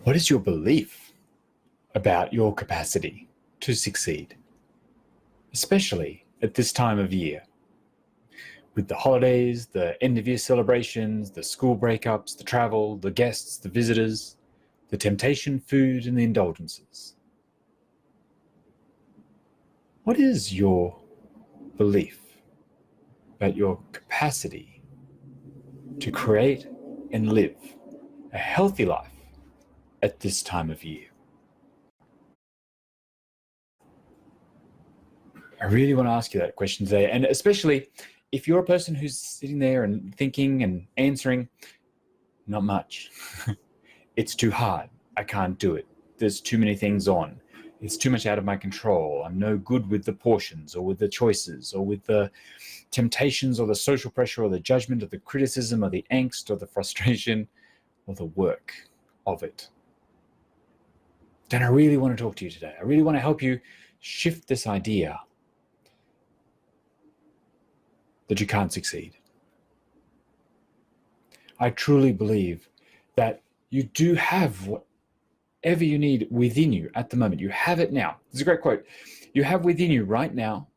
What is your belief about your capacity to succeed, especially at this time of year? With the holidays, the end-of-year celebrations, the school breakups, the travel, the guests, the visitors, the temptation, food, and the indulgences. What is your belief about your capacity to create and live a healthy life at this time of year? I really want to ask you that question today, and especially if you're a person who's sitting there and thinking and answering, not much. It's too hard. I can't do it. There's too many things on. It's too much out of my control. I'm no good with the portions or with the choices or with the temptations or the social pressure or the judgment or the criticism or the angst or the frustration or the work of it. Then I really want to talk to you today. I really want to help you shift this idea that you can't succeed. I truly believe that you do have whatever you need within you at the moment. You have it now. This is a great quote. You have within you right now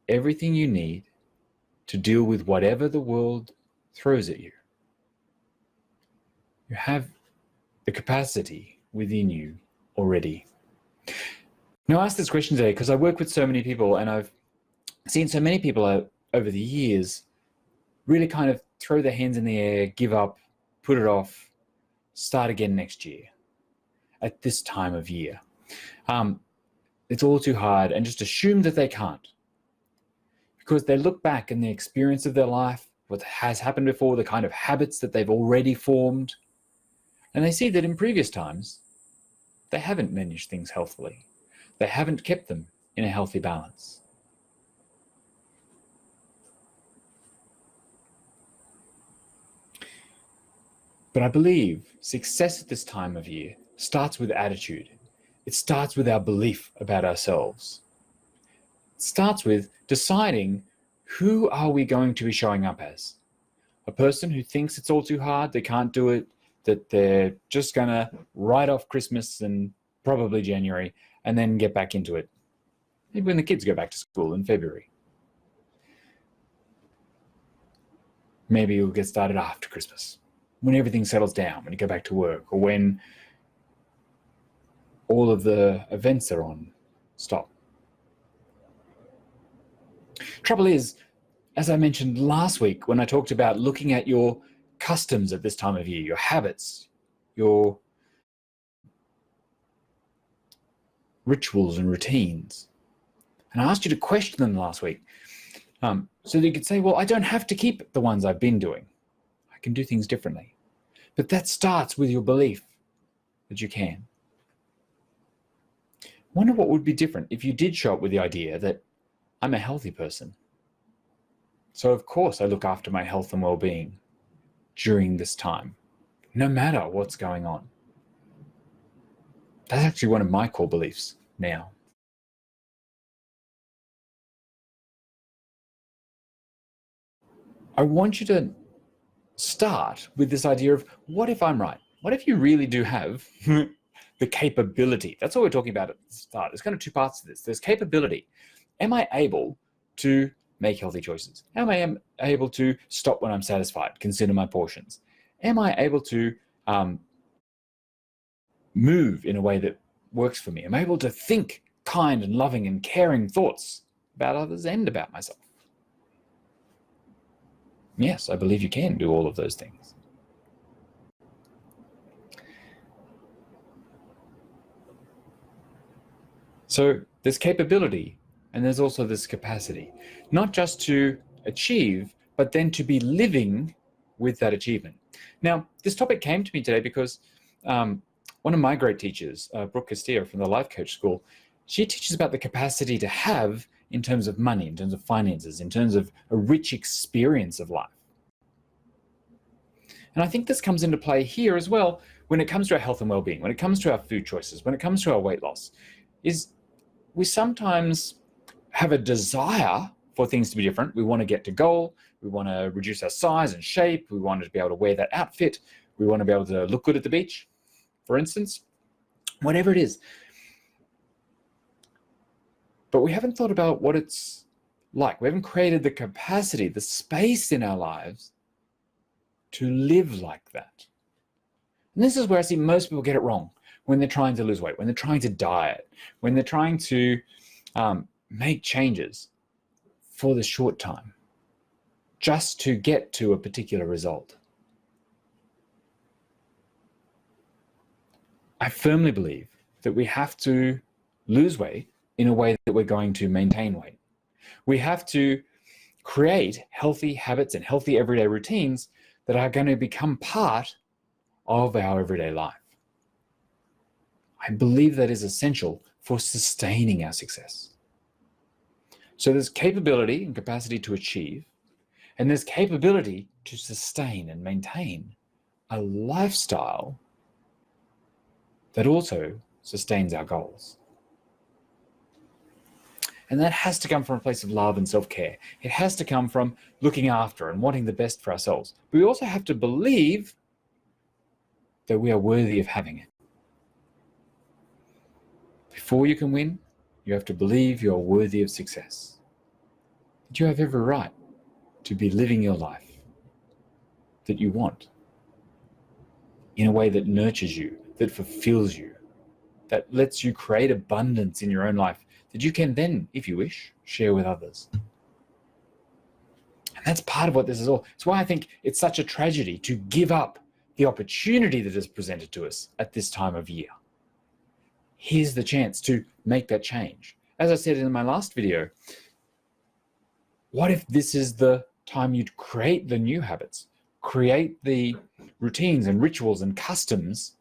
everything you need to deal with whatever the world throws at you. You have the capacity within you already. Now, I ask this question today because I work with so many people, and I've seen so many people over the years really kind of throw their hands in the air, give up, put it off, start again next year at this time of year. It's all too hard, and just assume that they can't, because they look back in the experience of their life, what has happened before, the kind of habits that they've already formed, and they see that in previous times they haven't managed things healthily. They haven't kept them in a healthy balance. But I believe success at this time of year starts with attitude. It starts with our belief about ourselves. It starts with deciding, who are we going to be showing up as? A person who thinks it's all too hard, they can't do it, that they're just going to write off Christmas and probably January and then get back into it. Maybe when the kids go back to school in February. Maybe you'll get started after Christmas, when everything settles down, when you go back to work, or when all of the events are on stop. Trouble is, as I mentioned last week when I talked about looking at your customs at this time of year, your habits, your rituals and routines, and I asked you to question them last week, so that you could say, well, I don't have to keep the ones I've been doing. I can do things differently. But that starts with your belief that you can. I wonder what would be different if you did show up with the idea that I'm a healthy person. So of course I look after my health and well-being during this time, no matter what's going on. That's actually one of my core beliefs now. I want you to start with this idea of, what if I'm right? What if you really do have the capability? That's what we're talking about at the start. There's kind of two parts to this. There's capability. Am I able to make healthy choices? Am I able to stop when I'm satisfied, consider my portions? Am I able to move in a way that works for me? Am I able to think kind and loving and caring thoughts about others and about myself? Yes, I believe you can do all of those things. So there's capability, and there's also this capacity, not just to achieve, but then to be living with that achievement. Now, this topic came to me today because one of my great teachers, Brooke Castillo from the Life Coach School, she teaches about the capacity to have in terms of money, in terms of finances, in terms of a rich experience of life. And I think this comes into play here as well when it comes to our health and well-being, when it comes to our food choices, when it comes to our weight loss, is we sometimes have a desire for things to be different. We want to get to goal. We want to reduce our size and shape. We want to be able to wear that outfit. We want to be able to look good at the beach. for instance, whatever it is. But we haven't thought about what it's like. We haven't created the capacity, the space in our lives to live like that. And this is where I see most people get it wrong when they're trying to lose weight, when they're trying to diet, when they're trying to make changes for the short time, just to get to a particular result. I firmly believe that we have to lose weight in a way that we're going to maintain weight. We have to create healthy habits and healthy everyday routines that are going to become part of our everyday life. I believe that is essential for sustaining our success. So there's capability and capacity to achieve, and there's capability to sustain and maintain a lifestyle that also sustains our goals. And that has to come from a place of love and self-care. It has to come from looking after and wanting the best for ourselves. But we also have to believe that we are worthy of having it. Before you can win, you have to believe you are worthy of success. That you have every right to be living your life that you want in a way that nurtures you, that fulfills you, that lets you create abundance in your own life that you can then, if you wish, share with others. And that's part of what this is all. It's why I think it's such a tragedy to give up the opportunity that is presented to us at this time of year. Here's the chance to make that change. As I said in my last video, what if this is the time you'd create the new habits, create the routines and rituals and customs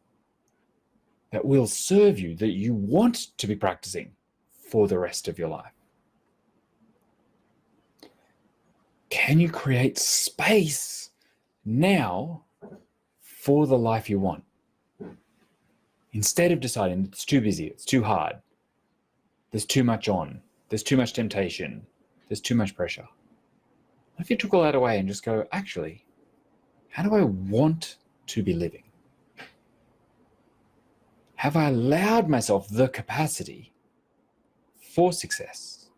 that will serve you, that you want to be practicing for the rest of your life? Can you create space now for the life you want? Instead of deciding it's too busy, it's too hard, there's too much on, there's too much temptation, there's too much pressure. What if you took all that away and just go, actually, how do I want to be living? Have I allowed myself the capacity for success?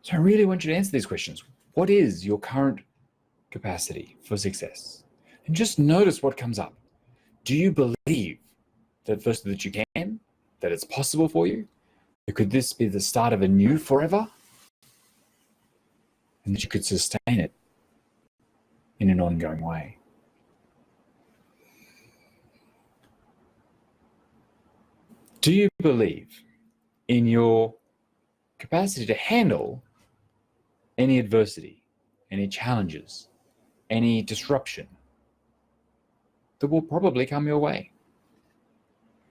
So I really want you to answer these questions. What is your current capacity for success? And just notice what comes up. Do you believe that firstly that you can, that it's possible for you? Could this be the start of a new forever? And that you could sustain it in an ongoing way? Do you believe in your capacity to handle any adversity, any challenges, any disruption that will probably come your way?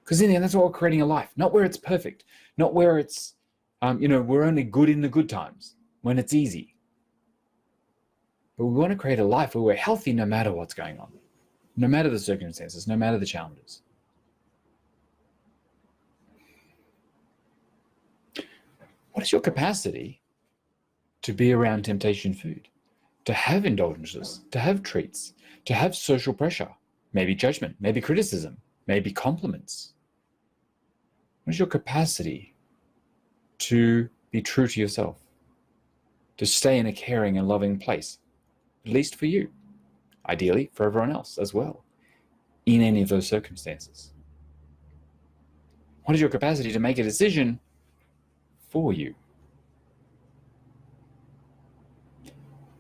Because in the end, that's why we're creating a life, not where it's perfect, not where it's, we're only good in the good times, when it's easy. But we want to create a life where we're healthy no matter what's going on, no matter the circumstances, no matter the challenges. What is your capacity to be around temptation food, to have indulgences, to have treats, to have social pressure, maybe judgment, maybe criticism, maybe compliments? What is your capacity to be true to yourself, to stay in a caring and loving place, at least for you, ideally for everyone else as well, in any of those circumstances? What is your capacity to make a decision for you?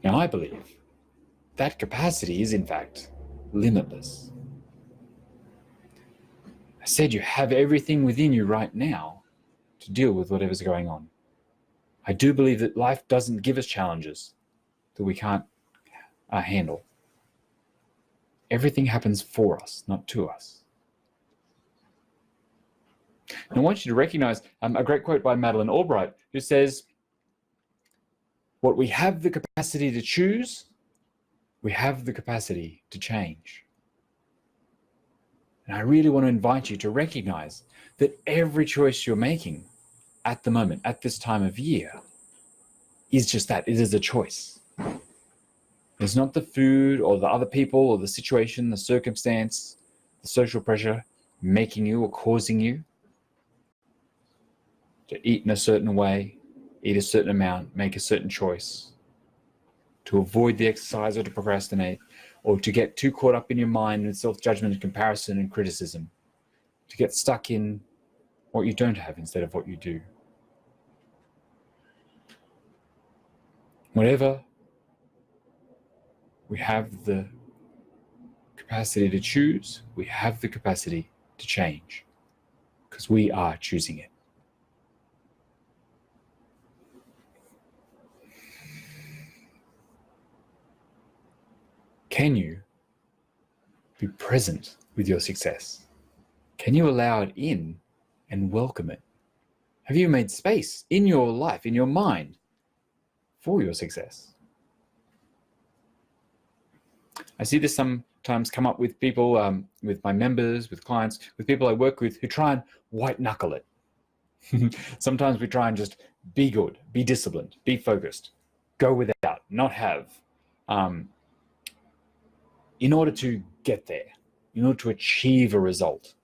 Now, I believe that capacity is, in fact, limitless. I said you have everything within you right now to deal with whatever's going on. I do believe that life doesn't give us challenges that we can't handle. Everything happens for us, not to us. And I want you to recognize a great quote by Madeleine Albright, who says, what we have the capacity to choose, we have the capacity to change. And I really want to invite you to recognize that every choice you're making at the moment, at this time of year, is just that. It is a choice. It's not the food or the other people or the situation, the circumstance, the social pressure making you or causing you to eat in a certain way, eat a certain amount, make a certain choice, to avoid the exercise or to procrastinate, or to get too caught up in your mind with self-judgment and comparison and criticism, to get stuck in what you don't have instead of what you do. Whatever we have the capacity to choose, we have the capacity to change, because we are choosing it. Can you be present with your success? Can you allow it in and welcome it? Have you made space in your life, in your mind, for your success? I see this sometimes come up with people, with my members, with clients, with people I work with who try and white knuckle it. Sometimes we try and just be good, be disciplined, be focused, go without, not have, in order to get there, in order to achieve a result.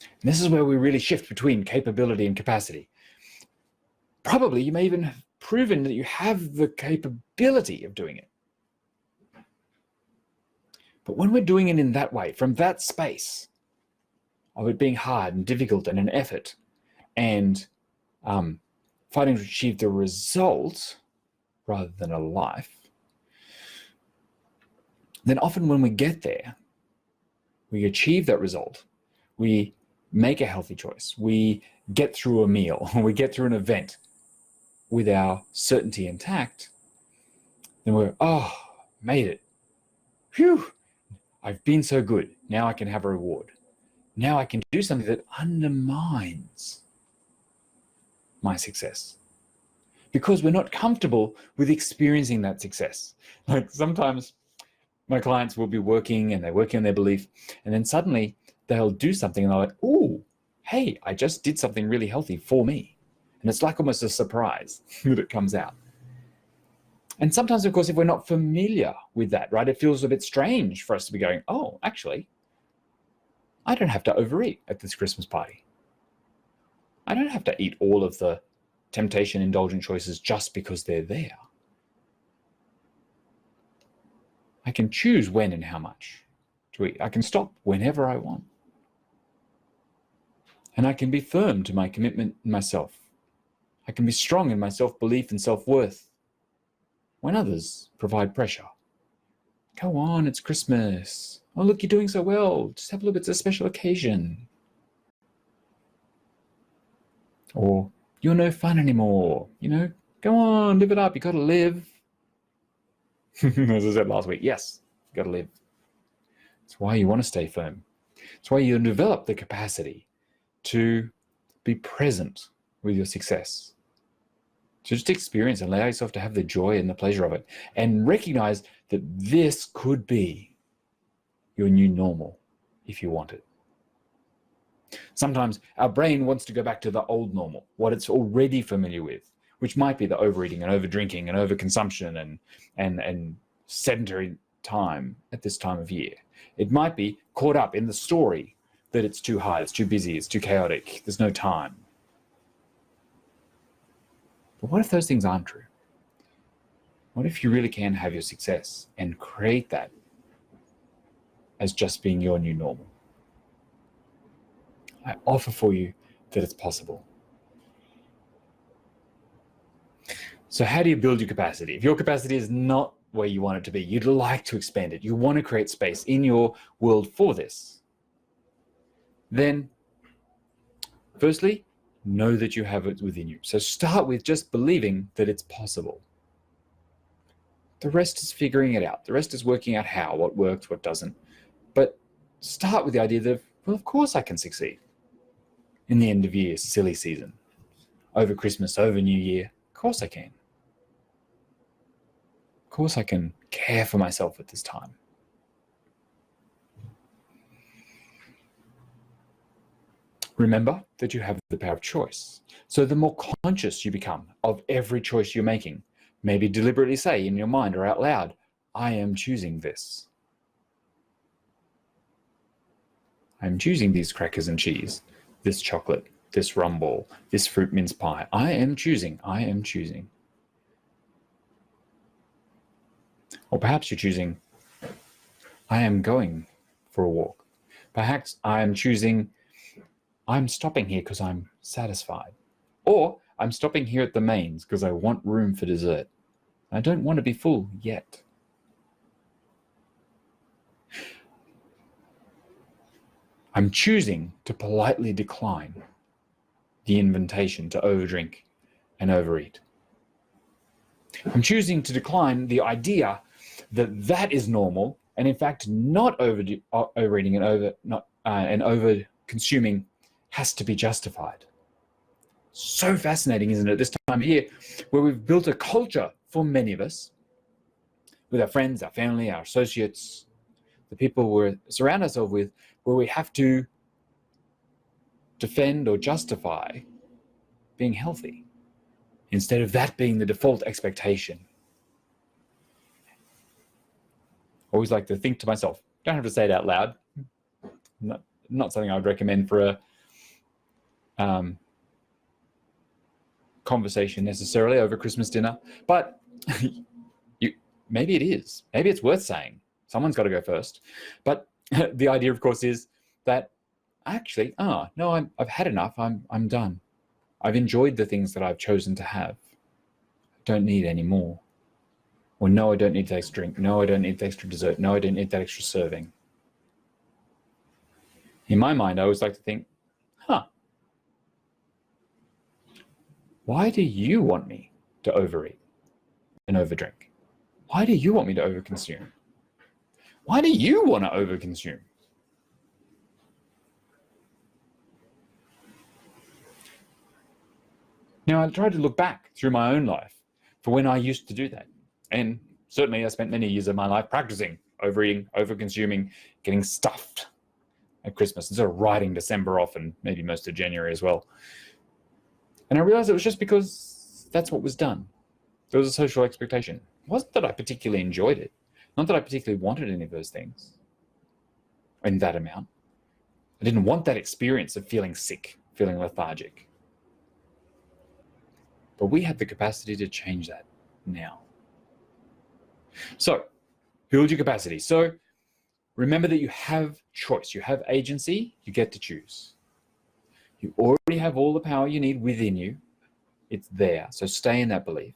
And this is where we really shift between capability and capacity. Probably you may even have proven that you have the capability of doing it. But when we're doing it in that way, from that space of it being hard and difficult and an effort and fighting to achieve the result rather than a life, then often when we get there, we achieve that result, we make a healthy choice, we get through a meal, we get through an event with our certainty intact, then we're, made it. Phew, I've been so good. Now I can have a reward. Now I can do something that undermines my success, because we're not comfortable with experiencing that success. Like sometimes my clients will be working and they're working on their belief, and then suddenly they'll do something and they're like, oh, hey, I just did something really healthy for me. And it's like almost a surprise that it comes out. And sometimes, of course, if we're not familiar with that, right, it feels a bit strange for us to be going, oh, actually, I don't have to overeat at this Christmas party. I don't have to eat all of the temptation indulgent choices just because they're there. I can choose when and how much to eat. I can stop whenever I want. And I can be firm to my commitment in myself. I can be strong in my self-belief and self-worth when others provide pressure. Go on, it's Christmas. Oh, look, you're doing so well. Just have a look, it's a special occasion. Or, you're no fun anymore. Go on, live it up. You got to live. As I said last week, yes, you got to live. That's why you want to stay firm. That's why you develop the capacity to be present with your success. To just experience and allow yourself to have the joy and the pleasure of it, and recognize that this could be your new normal if you want it. Sometimes our brain wants to go back to the old normal, what it's already familiar with, which might be the overeating and overdrinking and overconsumption and sedentary time at this time of year. It might be caught up in the story that it's too hard, it's too busy, it's too chaotic, there's no time. But what if those things aren't true? What if you really can have your success and create that as just being your new normal? I offer for you that it's possible. So how do you build your capacity? If your capacity is not where you want it to be, you'd like to expand it, you want to create space in your world for this, then firstly, know that you have it within you. So start with just believing that it's possible. The rest is figuring it out. The rest is working out how, what works, what doesn't. But start with the idea that, well, of course I can succeed in the end of year, silly season, over Christmas, over New Year. Of course I can. Of course I can care for myself at this time. Remember that you have the power of choice. So the more conscious you become of every choice you're making, Maybe deliberately say in your mind or out loud, I am choosing this. I'm choosing these crackers and cheese, this chocolate, this rum ball, this fruit mince pie. I am choosing. I am choosing. Or perhaps you're choosing, I am going for a walk. Perhaps I am choosing, I'm stopping here because I'm satisfied. Or I'm stopping here at the mains because I want room for dessert. I don't want to be full yet. I'm choosing to politely decline the invitation to overdrink and overeat. I'm choosing to decline the idea that that is normal, and in fact, not overeating and over consuming has to be justified. So fascinating, isn't it? This time of year, where we've built a culture for many of us, with our friends, our family, our associates, the people we surround ourselves with, where we have to defend or justify being healthy, instead of that being the default expectation. I always like to think to myself, don't have to say it out loud. Not something I would recommend for a conversation necessarily over Christmas dinner, but maybe it is. Maybe it's worth saying. Someone's got to go first. But the idea, of course, is that actually, no, I've had enough. I'm done. I've enjoyed the things that I've chosen to have. I don't need any more. Or no, I don't need the extra drink. No, I don't need the extra dessert. No, I don't need that extra serving. In my mind, I always like to think, why do you want me to overeat and overdrink? Why do you want me to overconsume? Why do you want to overconsume? Now, I tried to look back through my own life for when I used to do that. And certainly I spent many years of my life practicing overeating, overconsuming, getting stuffed at Christmas, and sort of writing December off and maybe most of January as well. And I realized it was just because that's what was done. There was a social expectation. It wasn't that I particularly enjoyed it. Not that I particularly wanted any of those things in that amount. I didn't want that experience of feeling sick, feeling lethargic. But we have the capacity to change that now. So, build your capacity. So, remember that you have choice. You have agency. You get to choose. You already have all the power you need within you. It's there. So stay in that belief.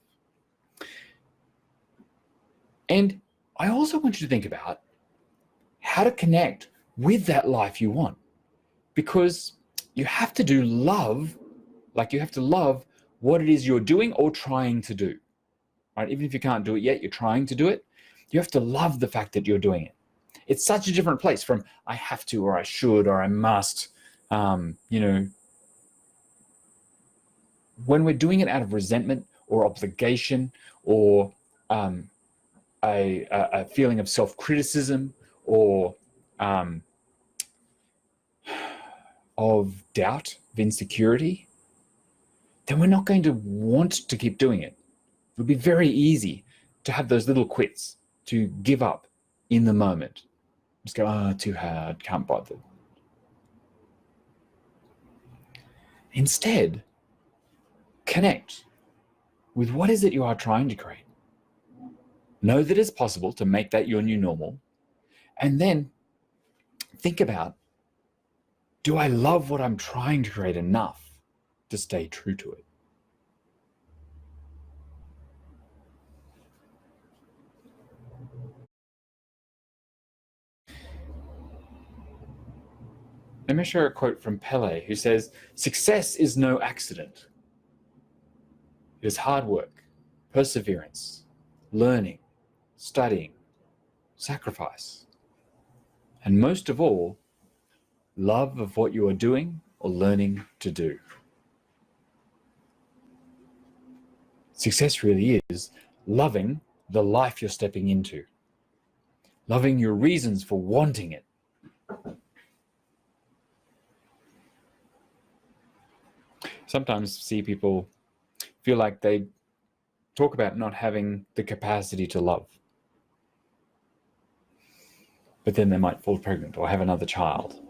And I also want you to think about how to connect with that life you want. Because you have to do love, like you have to love what it is you're doing or trying to do. Right? Even if you can't do it yet, you're trying to do it. You have to love the fact that you're doing it. It's such a different place from I have to, or I should, or I must. When we're doing it out of resentment or obligation or a feeling of self-criticism or of doubt, of insecurity, then we're not going to want to keep doing it. It would be very easy to have those little quits, to give up in the moment. Just go, too hard, can't bother. Instead, connect with what is it you are trying to create. Know that it's possible to make that your new normal. And then think about, do I love what I'm trying to create enough to stay true to it? Let me share a quote from Pele, who says, "Success is no accident. It is hard work, perseverance, learning, studying, sacrifice, and most of all, love of what you are doing or learning to do." Success really is loving the life you're stepping into, loving your reasons for wanting it. Sometimes see people feel like they talk about not having the capacity to love. But then they might fall pregnant or have another child,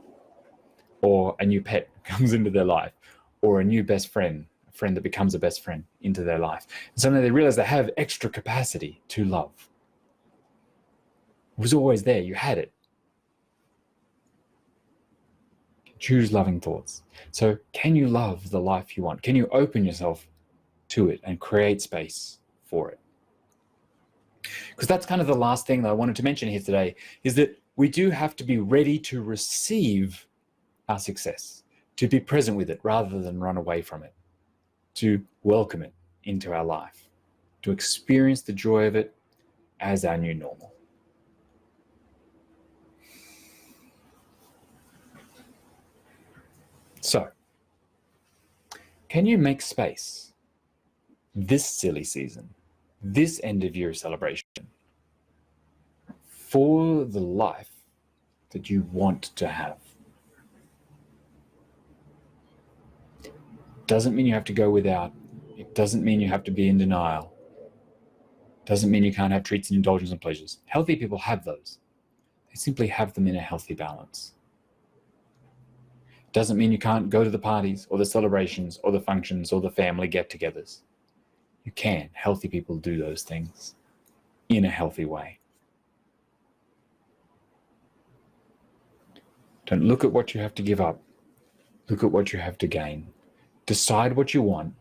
or a new pet comes into their life, or a new best friend, a friend that becomes a best friend into their life. And suddenly they realize they have extra capacity to love. It was always there. You had it. Choose loving thoughts. So can you love the life you want? Can you open yourself to it and create space for it? Because that's kind of the last thing that I wanted to mention here today, is that we do have to be ready to receive our success, to be present with it rather than run away from it, to welcome it into our life, to experience the joy of it as our new normal. So, can you make space this silly season, this end of year celebration, for the life that you want to have? Doesn't mean you have to go without. It doesn't mean you have to be in denial. Doesn't mean you can't have treats and indulgence and pleasures. Healthy people have those. They simply have them in a healthy balance. Doesn't mean you can't go to the parties or the celebrations or the functions or the family get-togethers. You can. Healthy people do those things in a healthy way. Don't look at what you have to give up. Look at what you have to gain. Decide what you want.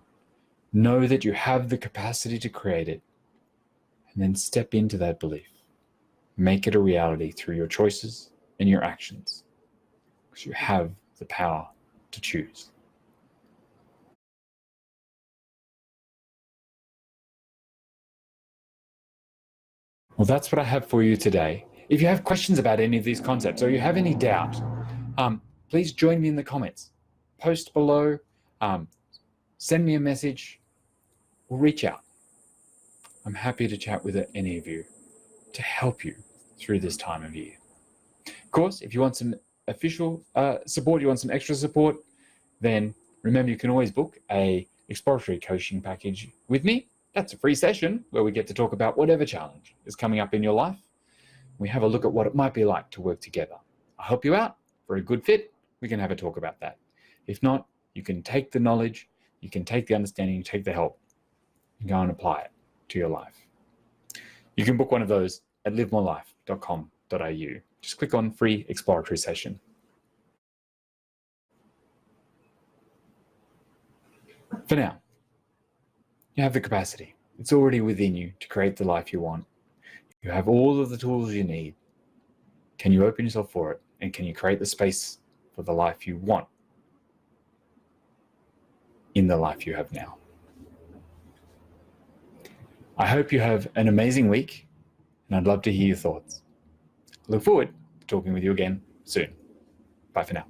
Know that you have the capacity to create it. And then step into that belief. Make it a reality through your choices and your actions. Because you have the power to choose. Well, that's what I have for you today. If you have questions about any of these concepts or you have any doubt, please join me in the comments. Post below, send me a message, or reach out. I'm happy to chat with any of you to help you through this time of year. Of course, if you want some official support, you want some extra support, then remember you can always book a exploratory coaching package with me. That's a free session where we get to talk about whatever challenge is coming up in your life. We have a look at what it might be like to work together. I'll help you out. For a good fit, we can have a talk about that. If not, you can take the knowledge, you can take the understanding, you take the help, and go and apply it to your life. You can book one of those at livemorelife.com.au. Just click on free exploratory session. For now, you have the capacity. It's already within you to create the life you want. You have all of the tools you need. Can you open yourself for it? And can you create the space for the life you want in the life you have now? I hope you have an amazing week, and I'd love to hear your thoughts. I look forward to talking with you again soon. Bye for now.